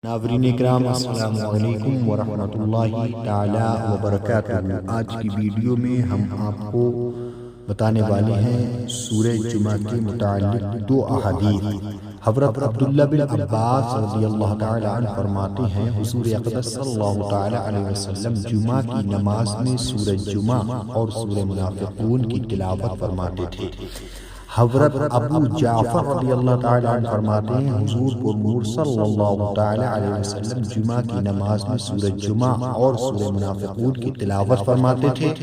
ناظرین اکرام، السلام علیکم ورحمۃ اللہ تعالی وبرکاتہ۔ آج کی ویڈیو میں ہم آپ کو بتانے والے ہیں سورہ جمعہ کے متعلق دو احادیث۔ حضرت عبداللہ بن عباس رضی اللہ تعالی عنہ فرماتے ہیں حضور اقدس صلی اللہ تعالی علیہ وسلم جمعہ کی نماز میں سورہ جمعہ اور سورہ منافقون کی تلاوت فرماتے تھے۔ حضرت ابو جعفر رضی اللہ تعالی عنہ فرماتے ہیں حضور پر نور صلی اللہ تعالی علیہ وسلم جمعہ کی نماز میں سورہ جمعہ اور سورہ منافقون کی تلاوت فرماتے تھے۔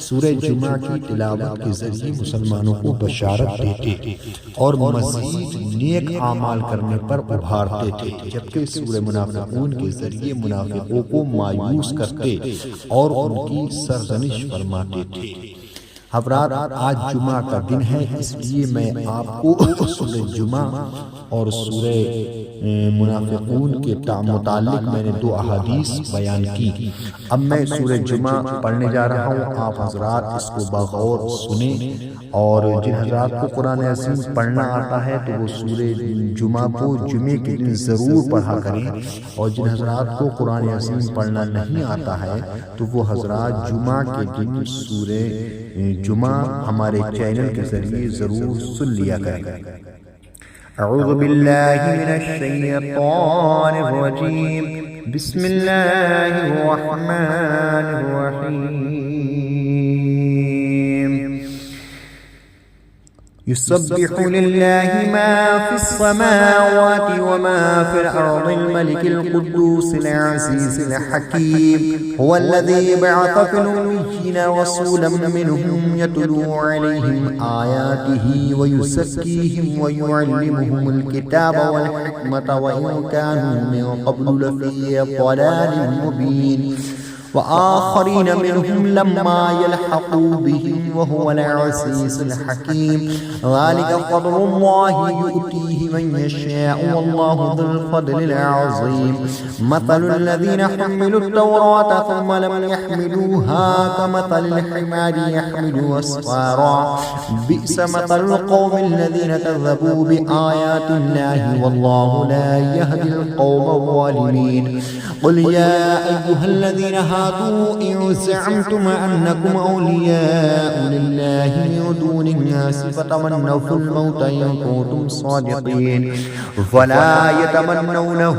سورہ جمعہ کی تلاوت کے ذریعے مسلمانوں کو بشارت دیتے اور مزید نیک اعمال کرنے پر ابھارتے تھے، جبکہ سورہ منافقون کے ذریعے منافقوں کو مایوس کرتے اور ان کی سرزنش فرماتے تھے۔ حضرات، آج جمعہ کا دن ہے، اس لیے میں آپ کو سورہ جمعہ اور سورہ منافقون کے متعلق میں نے دو احادیث بیان کی۔ اب میں سورہ جمعہ پڑھنے جا رہا ہوں، آپ حضرات اس کو بغور سنیں، اور جن حضرات کو قرآن عظیم پڑھنا آتا ہے تو وہ سورہ جمعہ کو جمعے کے دن ضرور پڑھا کریں، اور جن حضرات کو قرآن عظیم پڑھنا نہیں آتا ہے تو وہ حضرات جمعہ کے دن سورہ جمعہ ہمارے چینل کے ذریعے ضرور سن لیا کریں۔ اعوذ باللہ من الشیطان الرجیم، بسم اللہ الرحمن الرحیم۔ يسبح لله ما في السماوات وما في الأرض الملك القدوس العزيز الحكيم، هو الذي بعث في الأميين رسولا منهم يتلو عليهم آياته ويزكيهم ويعلمهم الكتاب والحكمة وإن كانوا من قبل لفي ضلال مبين، وآخرين منهم لما يلحقوا بهم وهو العزيز الحكيم، ذلك فضل الله يؤتيه من يشاء والله ذو الفضل العظيم، مثل الذين حملوا التوراة ثم لم يحملوها كمثل الحمار يحمل أسفارا، بئس مثل القوم الذين كذبوا بآيات الله والله لا يهدي القوم الظالمين. قل يا أيها الذين هادوا إن زعمتم أنكم أولياء لله من دون الناس فتمنوا الموت إن كنتم صادقين، فلا يتمنونه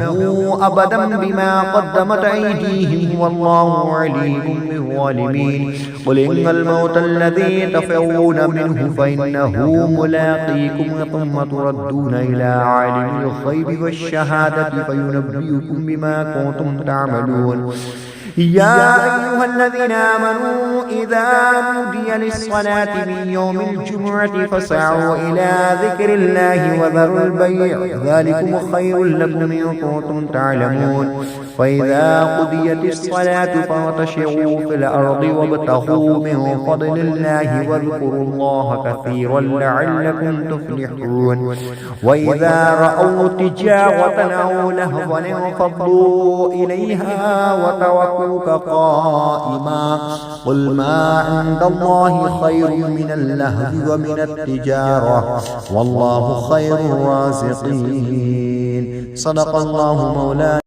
أبدا بما قدمت أيديهم والله عليم بالظالمين. قل إن الموت الذي تفرون منه فإنه ملاقيكم ثم تردون إلى عالم الغيب والشهادة فينبئكم بما كنتم تعملون. يا أيها الذين آمنوا إذا نودي للصلاة من يوم الجمعة فاسعوا إلى ذكر الله وذروا البيع، ذلكم خير لكم إن كنتم تعلمون. فإذا قضيت الصلاة فانتشروا في الأرض وابتغوا من فضل الله واذكروا الله كثيرا لعلكم تفلحون. وإذا رأوا تجارة أو لهوا انفضوا إليها وتركوك قائما، قل ما عند الله خير من اللهو ومن التجارة والله خير الرازقين. صدق الله مولانا.